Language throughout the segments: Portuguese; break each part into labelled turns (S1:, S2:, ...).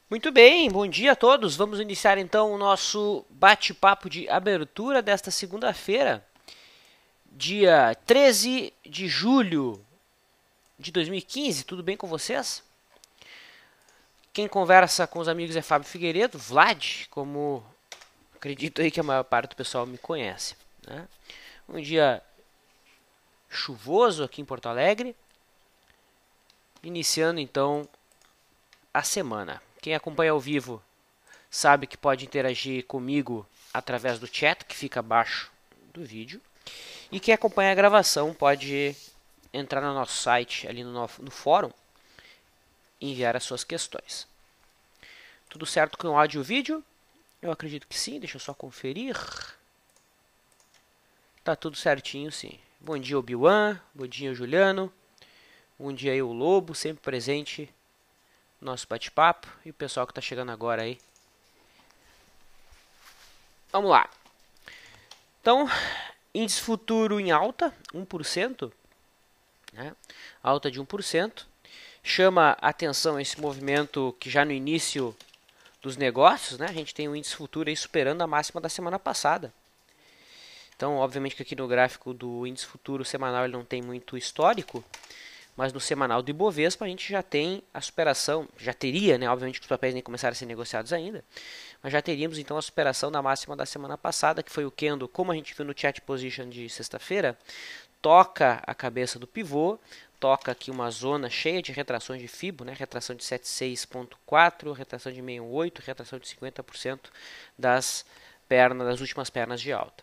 S1: Muito bem, bom dia a todos. Vamos iniciar então o nosso bate-papo de abertura desta segunda-feira, dia 13 de julho de 2015. Tudo bem com vocês? Quem conversa com os amigos é Fábio Figueiredo, Vlad, como acredito aí que a maior parte do pessoal me conhece, né? Um dia chuvoso aqui em Porto Alegre, iniciando então a semana. Quem acompanha ao vivo sabe que pode interagir comigo através do chat que fica abaixo do vídeo. E quem acompanha a gravação pode entrar no nosso site, ali no fórum, e enviar as suas questões. Tudo certo com o áudio e o vídeo? Eu acredito que sim, deixa eu só conferir. Tá tudo certinho, sim. Bom dia, Obi-Wan. Bom dia, Juliano. Bom dia aí, o Lobo, sempre presente no nosso bate-papo. E o pessoal que está chegando agora aí. Vamos lá. Então, índice futuro em alta, 1%, né? Alta de 1%. Chama atenção esse movimento que já no início dos negócios, né, a gente tem um índice futuro aí superando a máxima da semana passada. Então, obviamente que aqui no gráfico do índice futuro semanal ele não tem muito histórico, mas no semanal do Ibovespa a gente já tem a superação, já teria, né, obviamente que os papéis nem começaram a ser negociados ainda, mas já teríamos então a superação da máxima da semana passada, que foi o candle, como a gente viu no chat position de sexta-feira, toca a cabeça do pivô, toca aqui uma zona cheia de retrações de FIBO, né? Retração de 76,4, retração de 68, retração de 50% das últimas pernas de alta.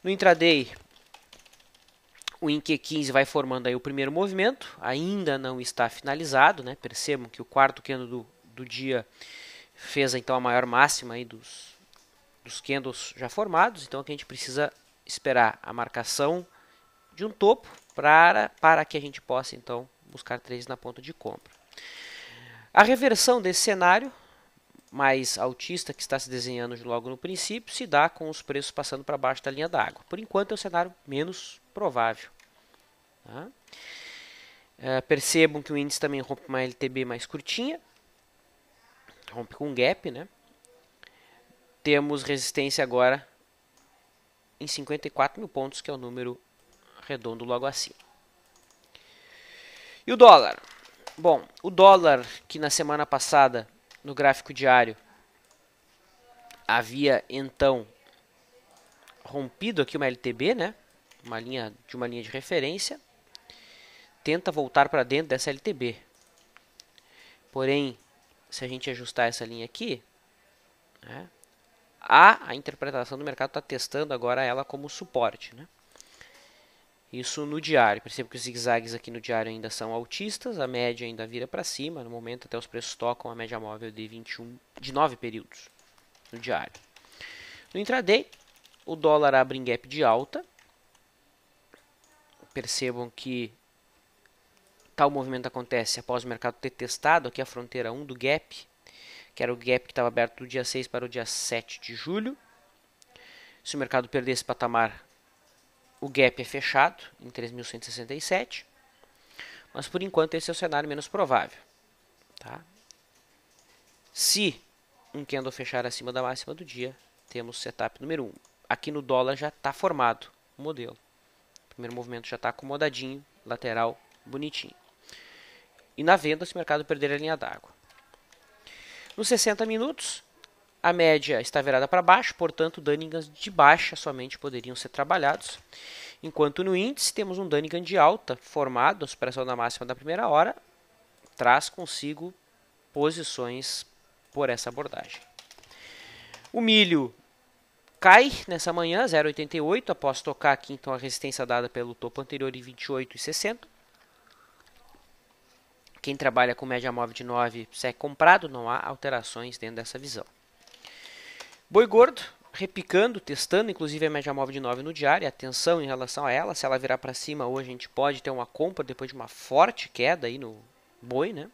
S1: No intraday, o INQ15 vai formando aí o primeiro movimento, ainda não está finalizado, né? Percebam que o quarto candle do dia fez então a maior máxima aí dos candles já formados, então aqui a gente precisa esperar a marcação de um topo para que a gente possa então buscar trades na ponta de compra. A reversão desse cenário mais altista que está se desenhando logo no princípio se dá com os preços passando para baixo da linha d'água. Por enquanto é o cenário menos provável. Tá? Percebam que o índice também rompe uma LTB mais curtinha, rompe com um gap, né? Temos resistência agora em 54 mil pontos, que é o número redondo logo acima. E o dólar? Bom, o dólar que na semana passada, no gráfico diário, havia então rompido aqui uma LTB, né? Uma linha de referência, tenta voltar para dentro dessa LTB. Porém, se a gente ajustar essa linha aqui, né, a interpretação do mercado está testando agora ela como suporte, né? Isso no diário. Percebo que os zigue-zagues aqui no diário ainda são altistas, a média ainda vira para cima. No momento até os preços tocam a média móvel de 21 de 9 períodos no diário. No intraday, o dólar abre em gap de alta. Percebam que tal movimento acontece após o mercado ter testado aqui a fronteira 1 do gap, que era o gap que estava aberto do dia 6 para o dia 7 de julho. Se o mercado perder esse patamar, o gap é fechado em 3.167, mas por enquanto esse é o cenário menos provável. Tá? Se um candle fechar acima da máxima do dia, temos setup número 1. Aqui no dólar já está formado o modelo. O primeiro movimento já está acomodadinho, lateral, bonitinho. E na venda, se o mercado perder a linha d'água. Nos 60 minutos, a média está virada para baixo, portanto, Dunninghams de baixa somente poderiam ser trabalhados. Enquanto no índice temos um Dunningham de alta formado, a superação da máxima da primeira hora, traz consigo posições por essa abordagem. O milho cai nessa manhã, 0,88, após tocar aqui então a resistência dada pelo topo anterior em 28,60. Quem trabalha com média móvel de 9 segue comprado, não há alterações dentro dessa visão. Boi gordo, repicando, testando inclusive a média móvel de 9 no diário, atenção em relação a ela, se ela virar para cima hoje a gente pode ter uma compra depois de uma forte queda aí no boi, né?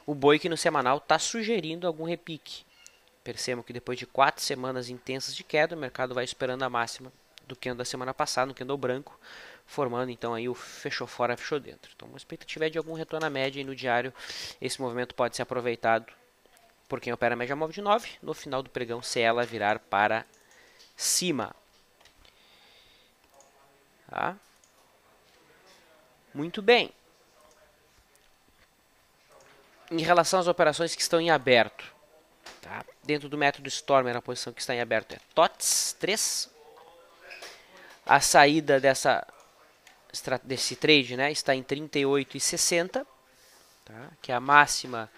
S1: O boi que no semanal está sugerindo algum repique. Percebam que depois de 4 semanas intensas de queda, o mercado vai esperando a máxima do candle da semana passada, no candle branco, formando então aí o fechou fora, fechou dentro. Então, a expectativa é de algum retorno à média e no diário esse movimento pode ser aproveitado por quem opera a média móvel de 9 no final do pregão, se ela virar para cima. Tá? Muito bem. Em relação às operações que estão em aberto, tá? Dentro do método Stormer, a posição que está em aberto é TOTS 3. A saída desse trade, né, está em 38,60, tá? Que é a máxima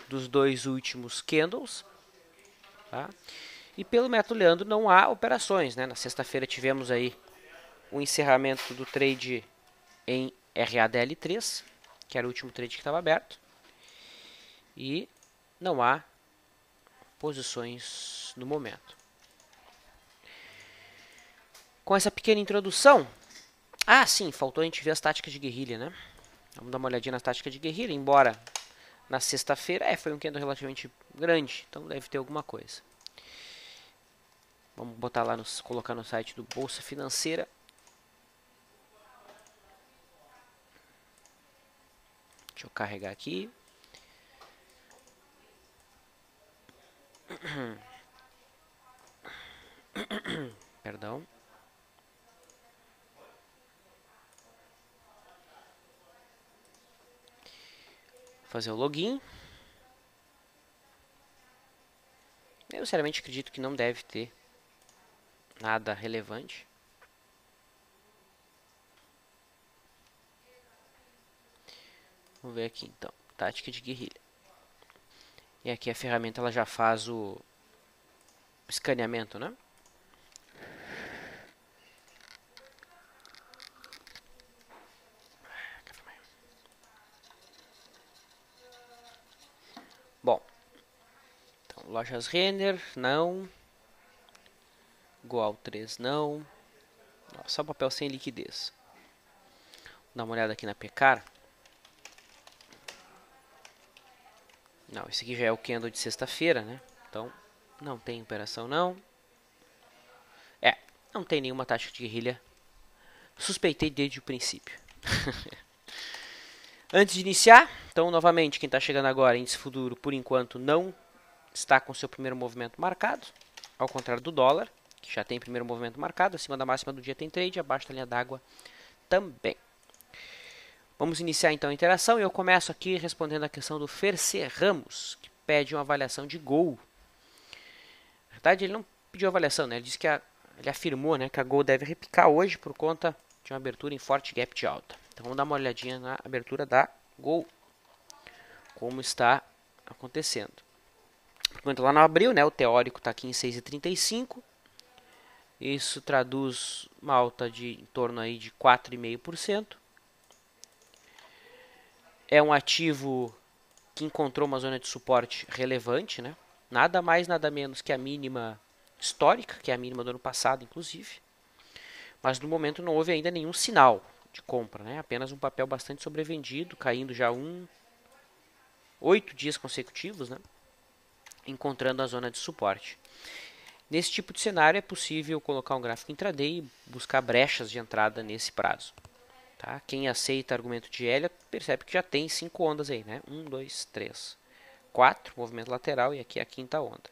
S1: dos dois últimos candles. Tá? E pelo método Leandro não há operações. Né? Na sexta-feira tivemos aí o encerramento do trade em RADL3, que era o último trade que estava aberto. E não há posições no momento. Com essa pequena introdução... Ah, sim, faltou a gente ver as táticas de guerrilha, né? Vamos dar uma olhadinha nas táticas de guerrilha, embora na sexta-feira foi um candle relativamente grande, então deve ter alguma coisa. Vamos botar lá, colocar no site do Bolsa Financeira. Deixa eu carregar aqui. Perdão. Fazer o login. Eu sinceramente acredito que não deve ter nada relevante. Vamos ver aqui então, tática de guerrilha. E aqui a ferramenta ela já faz o escaneamento, né? Bom, então, lojas Renner, não. Goal 3, não. Só papel sem liquidez. Vou dar uma olhada aqui na Pecar. Não, esse aqui já é o candle de sexta-feira, né? Então, não tem operação, não. Não tem nenhuma tática de guerrilha. Suspeitei desde o princípio. Antes de iniciar, então, novamente, quem está chegando agora, índice futuro, por enquanto, não está com seu primeiro movimento marcado. Ao contrário do dólar, que já tem primeiro movimento marcado. Acima da máxima do dia tem trade, abaixo da linha d'água também. Vamos iniciar então a interação e eu começo aqui respondendo a questão do Fercer Ramos, que pede uma avaliação de Gol. Na verdade, ele não pediu avaliação, né? Ele disse que ele afirmou, né, que a Gol deve repicar hoje por conta de uma abertura em forte gap de alta. Então vamos dar uma olhadinha na abertura da Gol, como está acontecendo. Por enquanto ela não abriu, né? O teórico está aqui em 6,35. Isso traduz uma alta de em torno aí de 4,5%. É um ativo que encontrou uma zona de suporte relevante, né? Nada mais, nada menos que a mínima histórica, que é a mínima do ano passado, inclusive. Mas no momento não houve ainda nenhum sinal de compra, né? Apenas um papel bastante sobrevendido, caindo já 8 dias consecutivos, né? Encontrando a zona de suporte. Nesse tipo de cenário é possível colocar um gráfico intraday e buscar brechas de entrada nesse prazo. Tá? Quem aceita argumento de Elliott percebe que já tem 5 ondas aí, né? 1, 2, 3, 4, movimento lateral e aqui a quinta onda.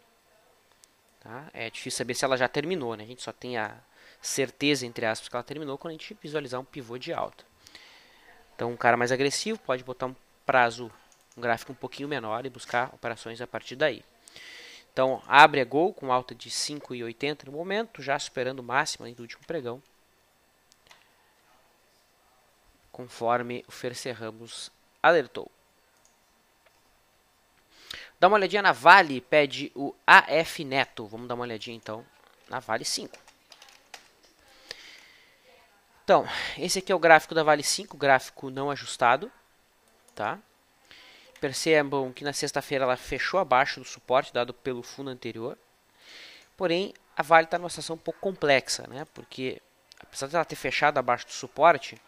S1: Tá? É difícil saber se ela já terminou, né? A gente só tem a certeza, entre aspas, que ela terminou quando a gente visualizar um pivô de alta. Então, um cara mais agressivo pode botar um prazo, um gráfico um pouquinho menor e buscar operações a partir daí. Então, abre a Gol com alta de 5,80 no momento, já superando o máximo do último pregão, conforme o Fercer Ramos alertou. Dá uma olhadinha na Vale, pede o AF Neto. Vamos dar uma olhadinha então na Vale 5. Então, esse aqui é o gráfico da Vale 5, gráfico não ajustado, tá? Percebam que na sexta-feira ela fechou abaixo do suporte dado pelo fundo anterior. Porém, a Vale está numa situação um pouco complexa, né? Porque apesar de ela ter fechado abaixo do suporte,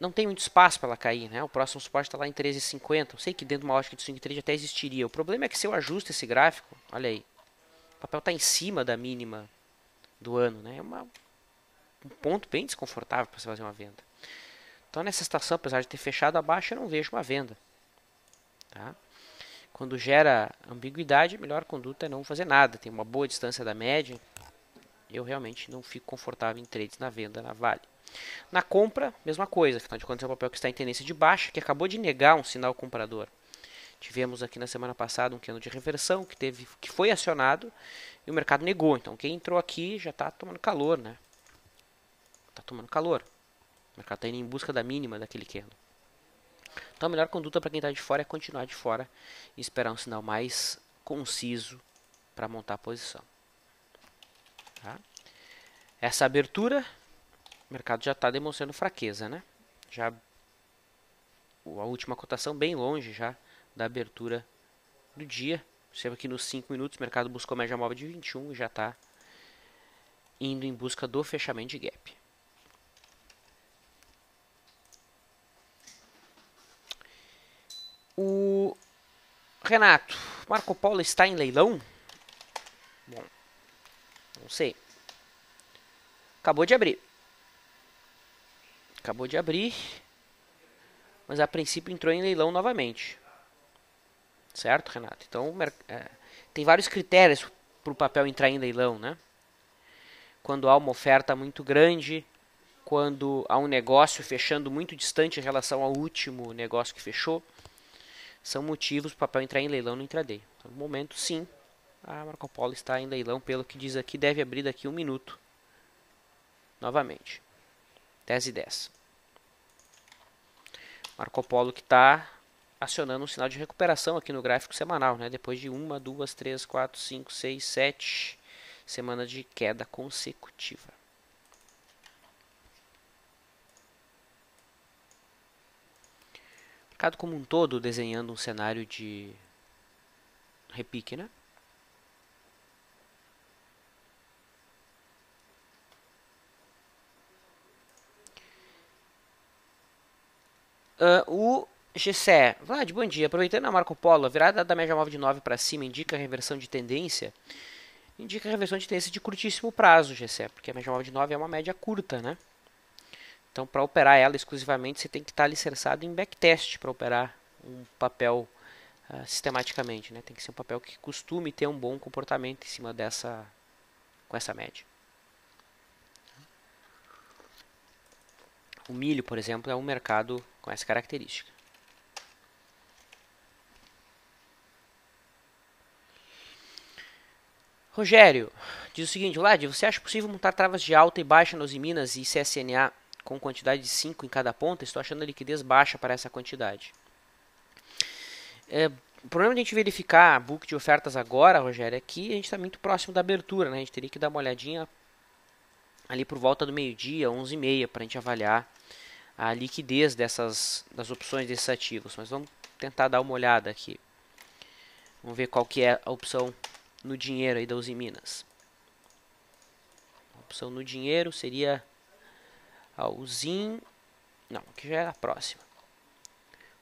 S1: não tem muito espaço para ela cair, né? O próximo suporte está lá em 13,50. Eu sei que dentro de uma ótica de swing trade até existiria. O problema é que se eu ajusto esse gráfico, olha aí, o papel está em cima da mínima do ano, né? um ponto bem desconfortável para você fazer uma venda. Então nessa situação, apesar de ter fechado abaixo, eu não vejo uma venda. Tá? Quando gera ambiguidade, a melhor conduta é não fazer nada. Tem uma boa distância da média. Eu realmente não fico confortável em trades na venda na Vale. Na compra, mesma coisa. Afinal de contas, é um papel que está em tendência de baixa, que acabou de negar um sinal comprador. Tivemos aqui na semana passada um candle de reversão que foi acionado e o mercado negou. Então quem entrou aqui já está tomando calor, né? Está tomando calor. O mercado está indo em busca da mínima daquele candle. Então a melhor conduta para quem está de fora é continuar de fora e esperar um sinal mais conciso para montar a posição. Tá? Essa abertura, o mercado já está demonstrando fraqueza, né? Já a última cotação bem longe já da abertura do dia. Perceba que nos 5 minutos o mercado buscou a média móvel de 21 e já está indo em busca do fechamento de gap. O Renato, Marco Polo está em leilão? Bom, não sei. Acabou de abrir. Mas a princípio entrou em leilão novamente. Certo, Renato? Então, tem vários critérios para o papel entrar em leilão, né? Quando há uma oferta muito grande, quando há um negócio fechando muito distante em relação ao último negócio que fechou, são motivos para o papel entrar em leilão no intraday. Então, no momento, sim, a Marco Polo está em leilão, pelo que diz aqui, deve abrir daqui 1 minuto. Novamente, 10:10. Marco Polo que está acionando um sinal de recuperação aqui no gráfico semanal, né? Depois de 1, 2, 3, 4, 5, 6, 7 semanas de queda consecutiva. O mercado como um todo desenhando um cenário de repique, né? O GCE, Vlad, bom dia. Aproveitando a Marco Polo, a virada da média móvel de 9 para cima indica reversão de tendência. Indica reversão de tendência de curtíssimo prazo, GCE, porque a média móvel de 9 é uma média curta, né? Então, para operar ela exclusivamente, você tem que estar alicerçado em backtest para operar um papel sistematicamente, né? Tem que ser um papel que costume ter um bom comportamento em cima com essa média. O milho, por exemplo, é um mercado com essa característica. Rogério diz o seguinte: Vlad, você acha possível montar travas de alta e baixa nos Minas e CSNA com quantidade de 5 em cada ponta? Estou achando a liquidez baixa para essa quantidade. O problema de a gente verificar book de ofertas agora, Rogério, é que a gente está muito próximo da abertura, né? A gente teria que dar uma olhadinha ali por volta do meio-dia, 11h30, para a gente avaliar a liquidez das opções desses ativos. Mas vamos tentar dar uma olhada aqui. Vamos ver qual que é a opção no dinheiro aí da Uzi Minas. A opção no dinheiro seria a Uzin... Não, que já é a próxima.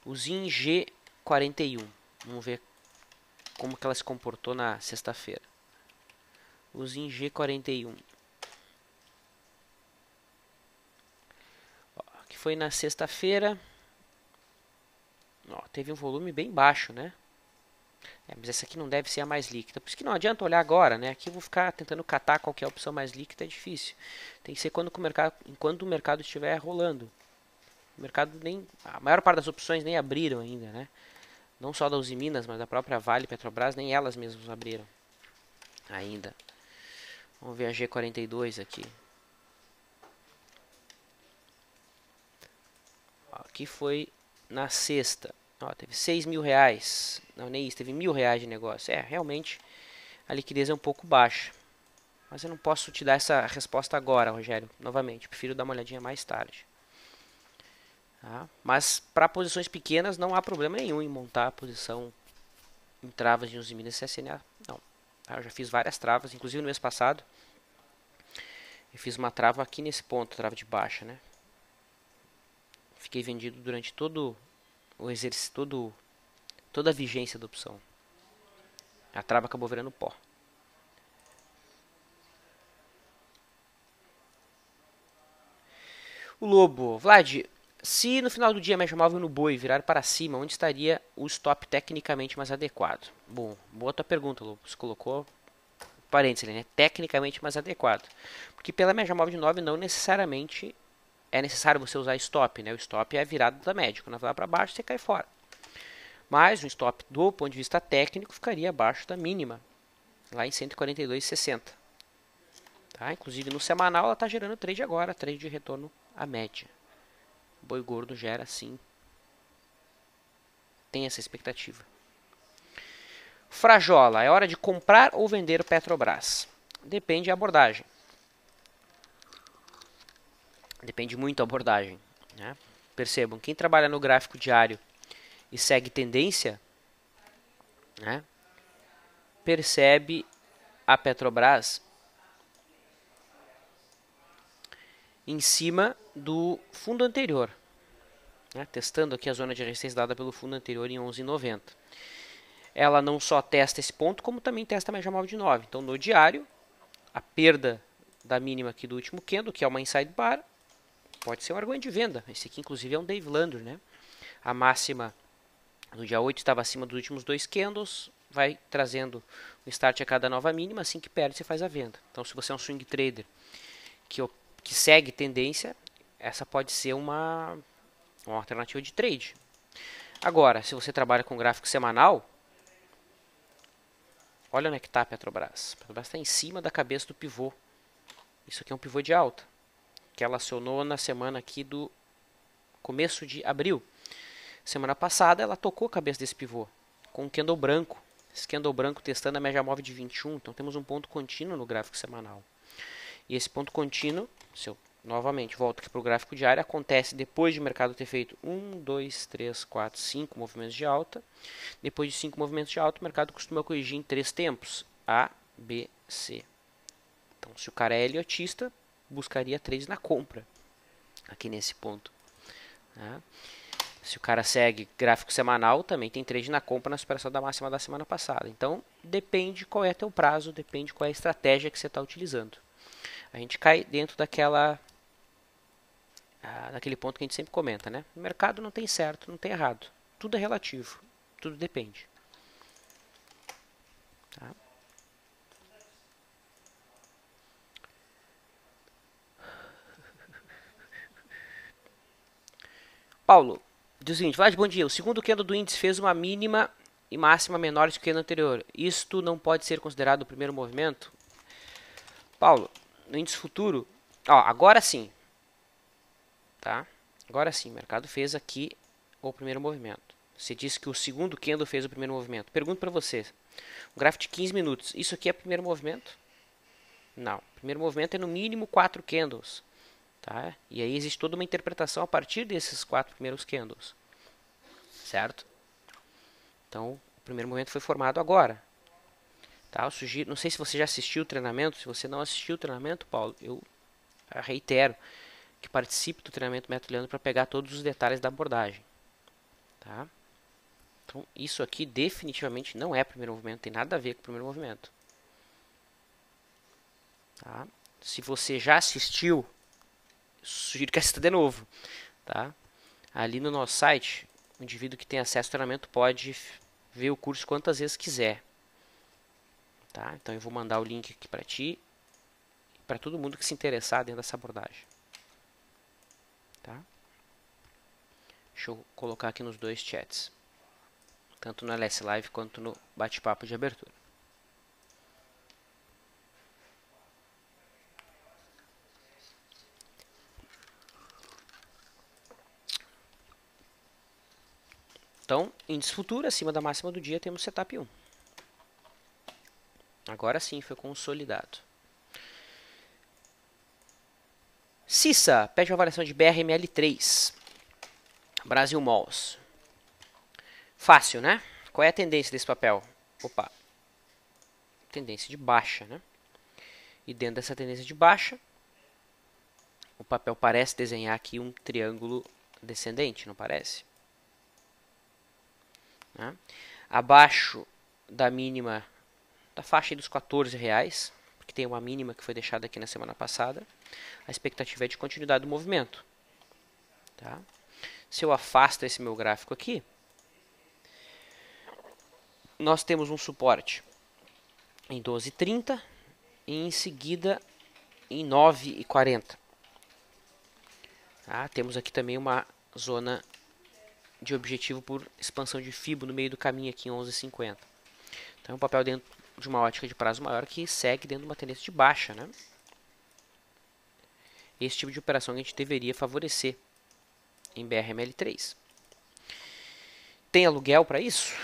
S1: Uzin G41. Vamos ver como que ela se comportou na sexta-feira. Uzin G41. Que foi na sexta-feira. Teve um volume bem baixo, né? Mas essa aqui não deve ser a mais líquida. Por isso que não adianta olhar agora, né? Aqui eu vou ficar tentando catar qual que é a opção mais líquida, é difícil. Tem que ser enquanto o mercado estiver rolando. O mercado a maior parte das opções nem abriram ainda, né? Não só da Uzi Minas, mas da própria Vale, Petrobras, nem elas mesmas abriram ainda. Vamos ver a G42 aqui. Aqui foi na sexta. Teve R$6.000. Não, nem isso, teve R$1.000 de negócio. Realmente a liquidez é um pouco baixa. Mas eu não posso te dar essa resposta agora, Rogério. Novamente, prefiro dar uma olhadinha mais tarde. Tá? Mas para posições pequenas não há problema nenhum em montar a posição em travas de Uzi Minas e CSNA. Não. Eu já fiz várias travas, inclusive no mês passado. Eu fiz uma trava aqui nesse ponto, trava de baixa, né? Fiquei vendido durante todo o exercício, toda a vigência da opção. A trava acabou virando pó. O Lobo, Vlad, se no final do dia a média móvel no boi virar para cima, onde estaria o stop tecnicamente mais adequado? Bom, boa tua pergunta, Lobo. Você colocou parênteses, né? Tecnicamente mais adequado. Porque pela média móvel de 9 não necessariamente é necessário você usar stop, né? O stop é a virada da média. Quando ela vai para baixo, você cai fora. Mas o stop do ponto de vista técnico ficaria abaixo da mínima, lá em 142,60. Tá? Inclusive no semanal ela está gerando trade agora, trade de retorno à média. O boi gordo gera sim. Tem essa expectativa. Frajola, é hora de comprar ou vender o Petrobras? Depende da abordagem. Depende muito da abordagem. Né? Percebam, quem trabalha no gráfico diário e segue tendência, né, percebe a Petrobras em cima do fundo anterior. Né, testando aqui a zona de resistência dada pelo fundo anterior em 11,90. Ela não só testa esse ponto, como também testa a média móvel de 9. Então, no diário, a perda da mínima aqui do último candle, que é uma inside bar, pode ser um argumento de venda. Esse aqui, inclusive, é um Dave Lander, né? A máxima no dia 8 estava acima dos últimos dois candles, vai trazendo um start a cada nova mínima, assim que perde, você faz a venda. Então, se você é um swing trader que segue tendência, essa pode ser uma alternativa de trade. Agora, se você trabalha com gráfico semanal, olha onde é que está a Petrobras. A Petrobras está em cima da cabeça do pivô. Isso aqui é um pivô de alta, que ela acionou na semana aqui do começo de abril. Semana passada ela tocou a cabeça desse pivô, com um candle branco. Esse candle branco testando a média móvel de 21, então temos um ponto contínuo no gráfico semanal. E esse ponto contínuo, se eu novamente volto aqui para o gráfico diário, acontece depois de o mercado ter feito 1, 2, 3, 4, 5 movimentos de alta. Depois de 5 movimentos de alta, o mercado costuma corrigir em 3 tempos, A, B, C. Então, se o cara é eliotista, buscaria trades na compra, aqui nesse ponto. Tá? Se o cara segue gráfico semanal, também tem trade na compra na superação da máxima da semana passada. Então, depende qual é teu prazo, depende qual é a estratégia que você está utilizando. A gente cai dentro daquele ponto que a gente sempre comenta, né? O mercado não tem certo, não tem errado. Tudo é relativo, tudo depende. Tá? Paulo, diz o seguinte, Vlad, bom dia. O segundo candle do índice fez uma mínima e máxima menores que o candle anterior. Isto não pode ser considerado o primeiro movimento? Paulo, no índice futuro, agora sim. Tá? Agora sim, o mercado fez aqui o primeiro movimento. Você disse que o segundo candle fez o primeiro movimento. Pergunto para você, um gráfico de 15 minutos, isso aqui é o primeiro movimento? Não, o primeiro movimento é no mínimo 4 candles. Tá? E aí existe toda uma interpretação a partir desses 4 primeiros candles. Certo? Então, o primeiro movimento foi formado agora. Tá? Eu sugiro, não sei se você já assistiu o treinamento. Se você não assistiu o treinamento, Paulo, eu reitero que participe do treinamento Método Leandro para pegar todos os detalhes da abordagem. Tá? Então, isso aqui definitivamente não é primeiro movimento, tem nada a ver com o primeiro movimento. Tá? Se você já assistiu, sugiro que assista de novo. Tá? Ali no nosso site, o indivíduo que tem acesso ao treinamento pode ver o curso quantas vezes quiser. Tá? Então eu vou mandar o link aqui para ti e para todo mundo que se interessar dentro dessa abordagem. Tá? Deixa eu colocar aqui nos dois chats, tanto no LS Live quanto no bate-papo de abertura. Então, índice futuro acima da máxima do dia, temos setup 1. Agora sim foi consolidado. CISA pede uma avaliação de BRML3. Brasil Malls. Fácil, né? Qual é a tendência desse papel? Opa. Tendência de baixa, né? E dentro dessa tendência de baixa, o papel parece desenhar aqui um triângulo descendente, não parece? Né? Abaixo da mínima da faixa dos R$14, porque tem uma mínima que foi deixada aqui na semana passada, a expectativa é de continuidade do movimento. Tá? Se eu afasto esse meu gráfico aqui, nós temos um suporte em 12,30 e em seguida em 9,40. Tá? Temos aqui também uma zona de objetivo por expansão de FIBO no meio do caminho aqui em 11,50. Então é um papel dentro de uma ótica de prazo maior que segue dentro de uma tendência de baixa, né? Esse tipo de operação que a gente deveria favorecer em BRML3. Tem aluguel para isso?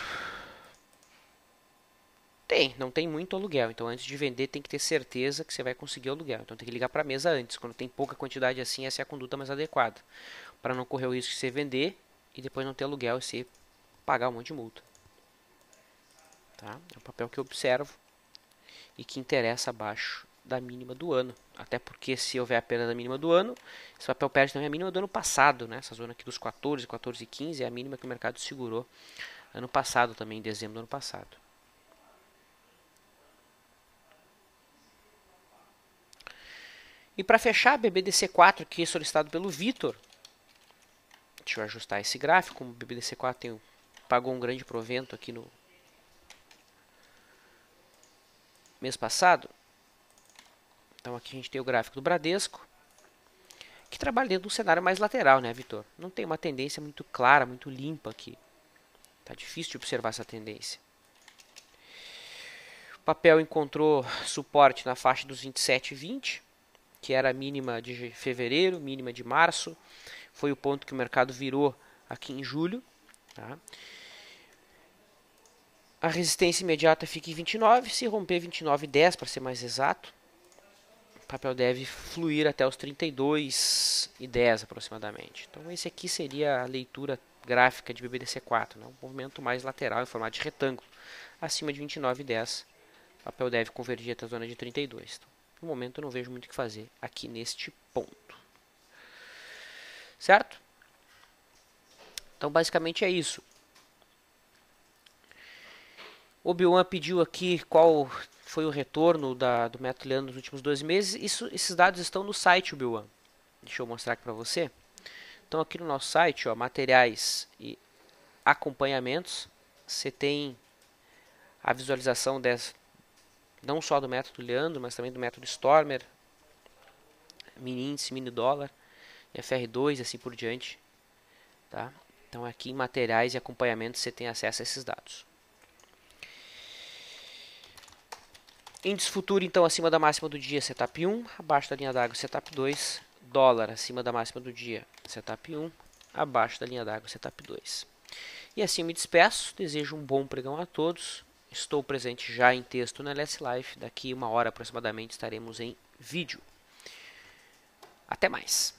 S1: Tem, não tem muito aluguel. Então antes de vender tem que ter certeza que você vai conseguir aluguel. Então tem que ligar para a mesa antes. Quando tem pouca quantidade assim, essa é a conduta mais adequada. Para não correr o risco de você vender e depois não ter aluguel e você pagar um monte de multa. Tá? É um papel que eu observo e que interessa abaixo da mínima do ano. Até porque se houver a perda da mínima do ano, esse papel perde também a mínima do ano passado. Né? Essa zona aqui dos 14, 14 e 15 é a mínima que o mercado segurou ano passado também, em dezembro do ano passado. E para fechar, BBDC4 que é solicitado pelo Vitor. Deixa eu ajustar esse gráfico. Como o BBDC4 pagou um grande provento aqui no mês passado. Então aqui a gente tem o gráfico do Bradesco, que trabalha dentro de um cenário mais lateral, né, Vitor? Não tem uma tendência muito clara, muito limpa aqui. Tá difícil de observar essa tendência. O papel encontrou suporte na faixa dos 27,20, que era a mínima de fevereiro, mínima de março. Foi o ponto que o mercado virou aqui em julho. Tá? A resistência imediata fica em 29, se romper 29,10 para ser mais exato, o papel deve fluir até os 32,10 aproximadamente. Então esse aqui seria a leitura gráfica de BBDC4, né? Um movimento mais lateral em formato de retângulo, acima de 29,10. O papel deve convergir até a zona de 32. Então, no momento eu não vejo muito o que fazer aqui neste ponto. Certo? Então basicamente é isso. O Obi-Wan pediu aqui qual foi o retorno do método Leandro nos últimos 2 meses. Esses dados estão no site Obi-Wan. Deixa eu mostrar aqui para você. Então aqui no nosso site, ó, materiais e acompanhamentos, você tem a visualização não só do método Leandro, mas também do método Stormer, mini índice, mini dólar, FR2 e assim por diante. Tá? Então aqui em materiais e acompanhamentos você tem acesso a esses dados. Índice futuro, então, acima da máxima do dia, setup 1, abaixo da linha d'água, setup 2. Dólar, acima da máxima do dia, setup 1, abaixo da linha d'água, setup 2. E assim me despeço, desejo um bom pregão a todos. Estou presente já em texto na LS Live, daqui 1 hora aproximadamente estaremos em vídeo. Até mais!